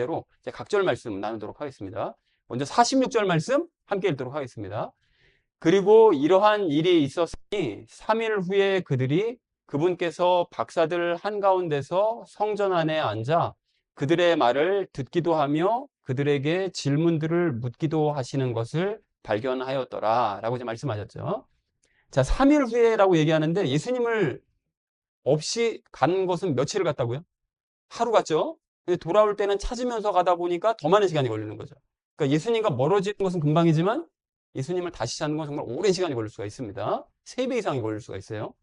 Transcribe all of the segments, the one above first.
대로 이제 각절 말씀 나누도록 하겠습니다. 먼저 46절 말씀 함께 읽도록 하겠습니다. 그리고 이러한 일이 있었으니 3일 후에 그들이 그분께서 박사들 한가운데서 성전 안에 앉아 그들의 말을 듣기도 하며 그들에게 질문들을 묻기도 하시는 것을 발견하였더라 라고 이제 말씀하셨죠. 자, 3일 후에라고 얘기하는데 예수님을 없이 간 것은 며칠을 갔다고요? 하루 갔죠? 근데 돌아올 때는 찾으면서 가다 보니까 더 많은 시간이 걸리는 거죠. 그러니까 예수님과 멀어지는 것은 금방이지만 예수님을 다시 찾는 건 정말 오랜 시간이 걸릴 수가 있습니다. 3배 이상이 걸릴 수가 있어요.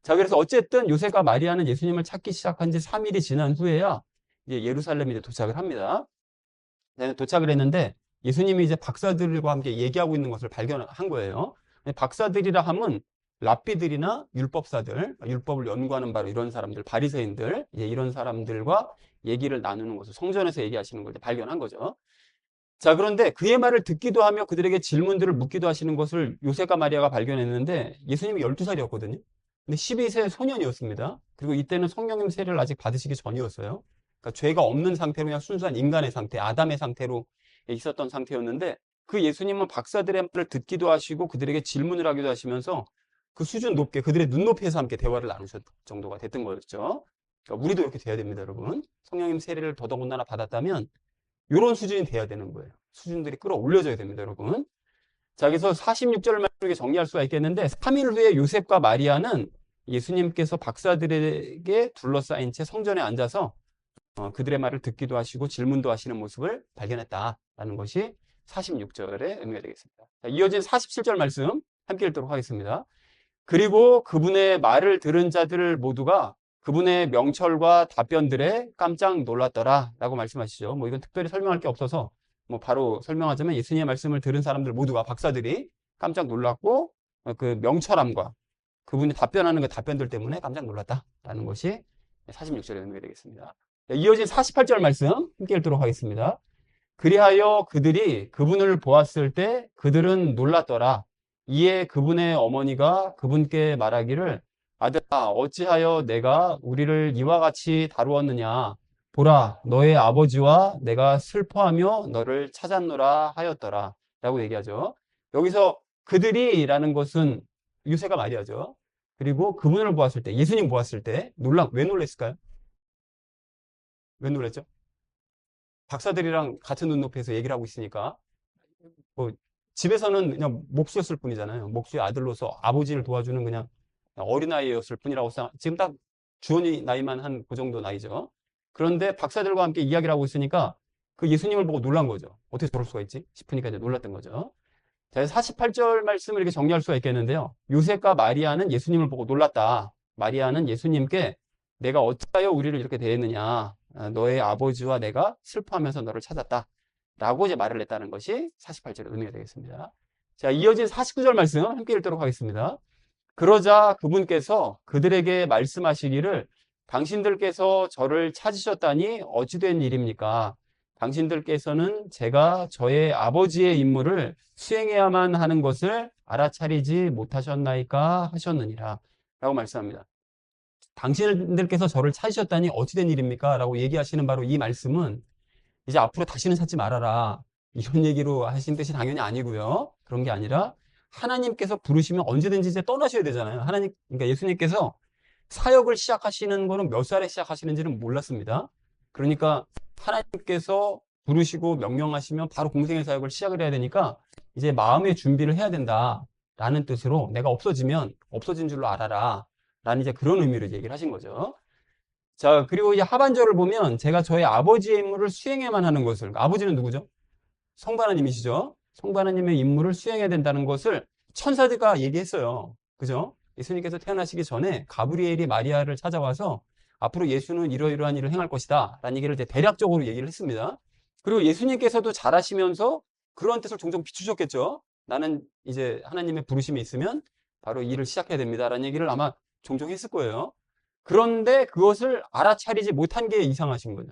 자, 그래서 어쨌든 요셉과 마리아는 예수님을 찾기 시작한 지 3일이 지난 후에야 이제 예루살렘에 이제 도착을 합니다. 도착을 했는데 예수님이 이제 박사들과 함께 얘기하고 있는 것을 발견한 거예요. 박사들이라 하면 랍비들이나 율법사들, 율법을 연구하는 바로 이런 사람들, 바리새인들, 이런 사람들과 얘기를 나누는 것을 성전에서 얘기하시는 걸 발견한 거죠. 자, 그런데 그의 말을 듣기도 하며 그들에게 질문들을 묻기도 하시는 것을 요셉과 마리아가 발견했는데 예수님이 12살이었거든요. 근데 12세 소년이었습니다. 그리고 이때는 성령님 세례를 아직 받으시기 전이었어요. 그러니까 죄가 없는 상태로 그냥 순수한 인간의 상태, 아담의 상태로 있었던 상태였는데 그 예수님은 박사들의 말을 듣기도 하시고 그들에게 질문을 하기도 하시면서 그 수준 높게 그들의 눈높이에서 함께 대화를 나누셨 정도가 됐던 거였죠. 그러니까 우리도 이렇게 돼야 됩니다, 여러분. 성령님 세례를 더더군다나 받았다면 이런 수준이 돼야 되는 거예요. 수준들이 끌어올려져야 됩니다, 여러분. 자, 그래서 46절 말씀에 정리할 수가 있겠는데 3일 후에 요셉과 마리아는 예수님께서 박사들에게 둘러싸인 채 성전에 앉아서 그들의 말을 듣기도 하시고 질문도 하시는 모습을 발견했다라는 것이 46절의 의미가 되겠습니다. 자, 이어진 47절 말씀 함께 읽도록 하겠습니다. 그리고 그분의 말을 들은 자들 모두가 그분의 명철과 답변들에 깜짝 놀랐더라 라고 말씀하시죠. 뭐 이건 특별히 설명할 게 없어서 뭐 바로 설명하자면 예수님의 말씀을 들은 사람들 모두가 박사들이 깜짝 놀랐고 그 명철함과 그분이 답변하는 그 답변들 때문에 깜짝 놀랐다라는 것이 46절의 의미가 되겠습니다. 이어진 48절 말씀 함께 읽도록 하겠습니다. 그리하여 그들이 그분을 보았을 때 그들은 놀랐더라. 이에 그분의 어머니가 그분께 말하기를 아들아 어찌하여 내가 우리를 이와 같이 다루었느냐 보라 너의 아버지와 내가 슬퍼하며 너를 찾았노라 하였더라 라고 얘기하죠. 여기서 그들이 라는 것은 유세가 마리아죠. 그리고 그분을 보았을 때 예수님 보았을 때 왜 놀랬을까요? 왜 놀랬죠? 박사들이랑 같은 눈높이에서 얘기를 하고 있으니까 뭐 집에서는 그냥 목수였을 뿐이잖아요. 목수의 아들로서 아버지를 도와주는 그냥 어린아이였을 뿐이라고 지금 딱 주원이 나이만 한 그 정도 나이죠. 그런데 박사들과 함께 이야기를 하고 있으니까 그 예수님을 보고 놀란 거죠. 어떻게 저럴 수가 있지? 싶으니까 이제 놀랐던 거죠. 자, 48절 말씀을 이렇게 정리할 수가 있겠는데요. 요셉과 마리아는 예수님을 보고 놀랐다. 마리아는 예수님께 내가 어찌하여 우리를 이렇게 대했느냐. 너의 아버지와 내가 슬퍼하면서 너를 찾았다. 라고 이제 말을 했다는 것이 48절의 의미가 되겠습니다. 자, 이어진 49절 말씀 함께 읽도록 하겠습니다. 그러자 그분께서 그들에게 말씀하시기를 당신들께서 저를 찾으셨다니 어찌된 일입니까? 당신들께서는 제가 저의 아버지의 임무를 수행해야만 하는 것을 알아차리지 못하셨나이까 하셨느니라 라고 말씀합니다. 당신들께서 저를 찾으셨다니 어찌된 일입니까? 라고 얘기하시는 바로 이 말씀은 이제 앞으로 다시는 찾지 말아라 이런 얘기로 하신 뜻이 당연히 아니고요. 그런 게 아니라 하나님께서 부르시면 언제든지 이제 떠나셔야 되잖아요. 그러니까 예수님께서 사역을 시작하시는 거는 몇 살에 시작하시는지는 몰랐습니다. 그러니까 하나님께서 부르시고 명령하시면 바로 공생의 사역을 시작을 해야 되니까 이제 마음의 준비를 해야 된다라는 뜻으로 내가 없어지면 없어진 줄로 알아라 라는 이제 그런 의미로 얘기를 하신 거죠. 자, 그리고 이제 하반절을 보면 제가 저의 아버지의 임무를 수행해야만 하는 것을, 아버지는 누구죠? 성부 하나님이시죠? 성부 하나님의 임무를 수행해야 된다는 것을 천사들과 얘기했어요. 그죠? 예수님께서 태어나시기 전에 가브리엘이 마리아를 찾아와서 앞으로 예수는 이러이러한 일을 행할 것이다 라는 얘기를 이제 대략적으로 얘기를 했습니다. 그리고 예수님께서도 잘하시면서 그런 뜻을 종종 비추셨겠죠. 나는 이제 하나님의 부르심이 있으면 바로 이 일을 시작해야 됩니다 라는 얘기를 아마 종종 했을 거예요. 그런데 그것을 알아차리지 못한 게 이상하신 거죠.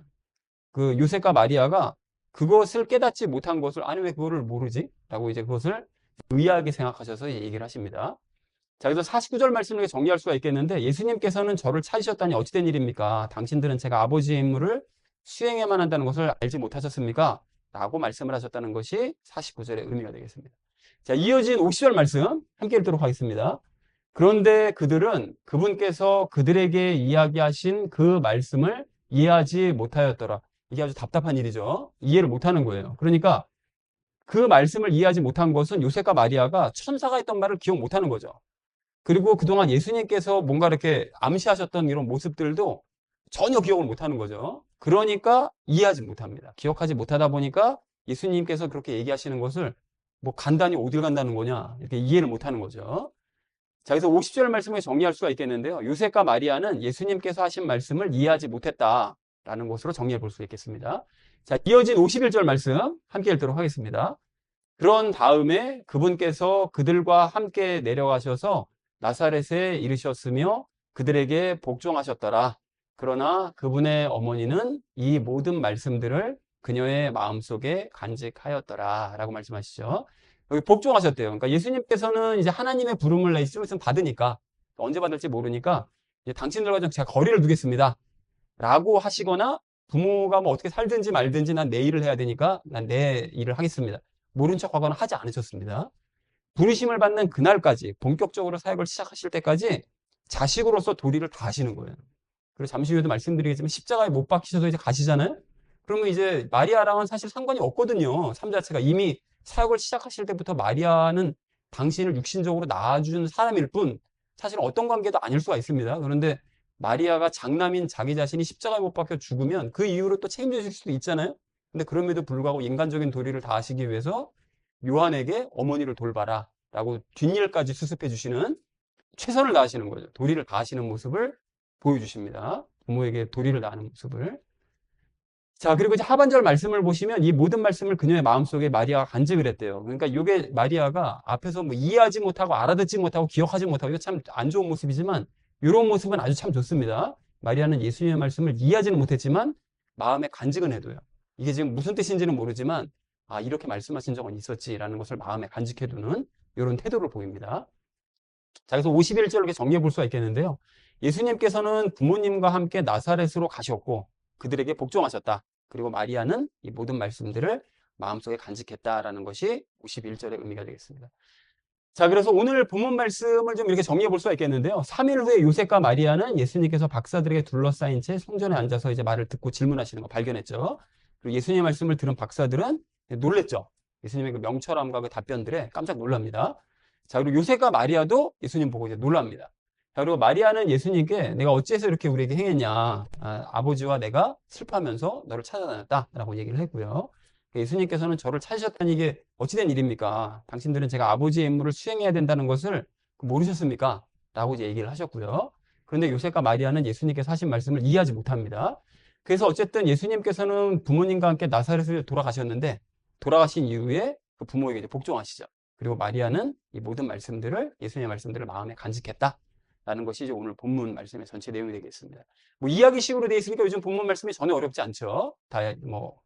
그 요셉과 마리아가 그것을 깨닫지 못한 것을 아니 왜 그거를 모르지? 라고 이제 그것을 의아하게 생각하셔서 얘기를 하십니다. 자, 그래서 49절 말씀을 정리할 수가 있겠는데 예수님께서는 저를 찾으셨다니 어찌된 일입니까? 당신들은 제가 아버지의 임무를 수행해야만 한다는 것을 알지 못하셨습니까? 라고 말씀을 하셨다는 것이 49절의 의미가 되겠습니다. 자, 이어진 50절 말씀 함께 읽도록 하겠습니다. 그런데 그들은 그분께서 그들에게 이야기하신 그 말씀을 이해하지 못하였더라. 이게 아주 답답한 일이죠. 이해를 못하는 거예요. 그러니까 그 말씀을 이해하지 못한 것은 요셉과 마리아가 천사가 했던 말을 기억 못하는 거죠. 그리고 그동안 예수님께서 뭔가 이렇게 암시하셨던 이런 모습들도 전혀 기억을 못하는 거죠. 그러니까 이해하지 못합니다. 기억하지 못하다 보니까 예수님께서 그렇게 얘기하시는 것을 뭐 간단히 어딜 간다는 거냐 이렇게 이해를 못하는 거죠. 자, 그래서 50절 말씀을 정리할 수가 있겠는데요. 요셉과 마리아는 예수님께서 하신 말씀을 이해하지 못했다라는 것으로 정리해 볼 수 있겠습니다. 자, 이어진 51절 말씀 함께 읽도록 하겠습니다. 그런 다음에 그분께서 그들과 함께 내려가셔서 나사렛에 이르셨으며 그들에게 복종하셨더라. 그러나 그분의 어머니는 이 모든 말씀들을 그녀의 마음속에 간직하였더라 라고 말씀하시죠. 여기 복종하셨대요. 그러니까 예수님께서는 이제 하나님의 부름을 좀 있으면 받으니까 언제 받을지 모르니까 이제 당신들과 좀 제가 거리를 두겠습니다 라고 하시거나 부모가 뭐 어떻게 살든지 말든지 난 내 일을 해야 되니까 난 내 일을 하겠습니다. 모른 척하거나 하지 않으셨습니다. 부르심을 받는 그날까지 본격적으로 사역을 시작하실 때까지 자식으로서 도리를 다 하시는 거예요. 그리고 잠시 후에도 말씀드리겠지만 십자가에 못 박히셔서 이제 가시잖아요. 그러면 이제 마리아랑은 사실 상관이 없거든요. 삶 자체가 이미 사역을 시작하실 때부터 마리아는 당신을 육신적으로 낳아준 사람일 뿐 사실 어떤 관계도 아닐 수가 있습니다. 그런데 마리아가 장남인 자기 자신이 십자가에 못 박혀 죽으면 그 이후로 또 책임지실 수도 있잖아요. 근데 그럼에도 불구하고 인간적인 도리를 다하시기 위해서 요한에게 어머니를 돌봐라 라고 뒷일까지 수습해 주시는 최선을 다하시는 거죠. 도리를 다하시는 모습을 보여주십니다. 부모에게 도리를 다하는 모습을. 자, 그리고 이제 하반절 말씀을 보시면 이 모든 말씀을 그녀의 마음속에 마리아가 간직을 했대요. 그러니까 이게 마리아가 앞에서 뭐 이해하지 못하고 알아듣지 못하고 기억하지 못하고 이거 참 안 좋은 모습이지만 이런 모습은 아주 참 좋습니다. 마리아는 예수님의 말씀을 이해하지는 못했지만 마음에 간직은 해둬요. 이게 지금 무슨 뜻인지는 모르지만 아, 이렇게 말씀하신 적은 있었지라는 것을 마음에 간직해두는 이런 태도를 보입니다. 자, 그래서 51절을 이렇게 정리해 볼 수가 있겠는데요. 예수님께서는 부모님과 함께 나사렛으로 가셨고 그들에게 복종하셨다. 그리고 마리아는 이 모든 말씀들을 마음속에 간직했다라는 것이 51절의 의미가 되겠습니다. 자, 그래서 오늘 본문 말씀을 좀 이렇게 정리해 볼 수가 있겠는데요. 3일 후에 요셉과 마리아는 예수님께서 박사들에게 둘러싸인 채 성전에 앉아서 이제 말을 듣고 질문하시는 거 발견했죠. 그리고 예수님의 말씀을 들은 박사들은 놀랬죠. 예수님의 그 명철함과 그 답변들에 깜짝 놀랍니다. 자, 그리고 요셉과 마리아도 예수님 보고 이제 놀랍니다. 자, 그리고 마리아는 예수님께 내가 어찌해서 이렇게 우리에게 행했냐. 아버지와 내가 슬퍼하면서 너를 찾아다녔다라고 얘기를 했고요. 예수님께서는 저를 찾으셨다니 이게 어찌된 일입니까? 당신들은 제가 아버지의 임무를 수행해야 된다는 것을 모르셨습니까? 라고 이제 얘기를 하셨고요. 그런데 요셉과 마리아는 예수님께서 하신 말씀을 이해하지 못합니다. 그래서 어쨌든 예수님께서는 부모님과 함께 나사렛을 돌아가셨는데 돌아가신 이후에 그 부모에게 이제 복종하시죠. 그리고 마리아는 이 모든 말씀들을 예수님의 말씀들을 마음에 간직했다. 라는 것이 이제 오늘 본문 말씀의 전체 내용이 되겠습니다. 뭐 이야기식으로 되어 있으니까 요즘 본문 말씀이 전혀 어렵지 않죠. 다 뭐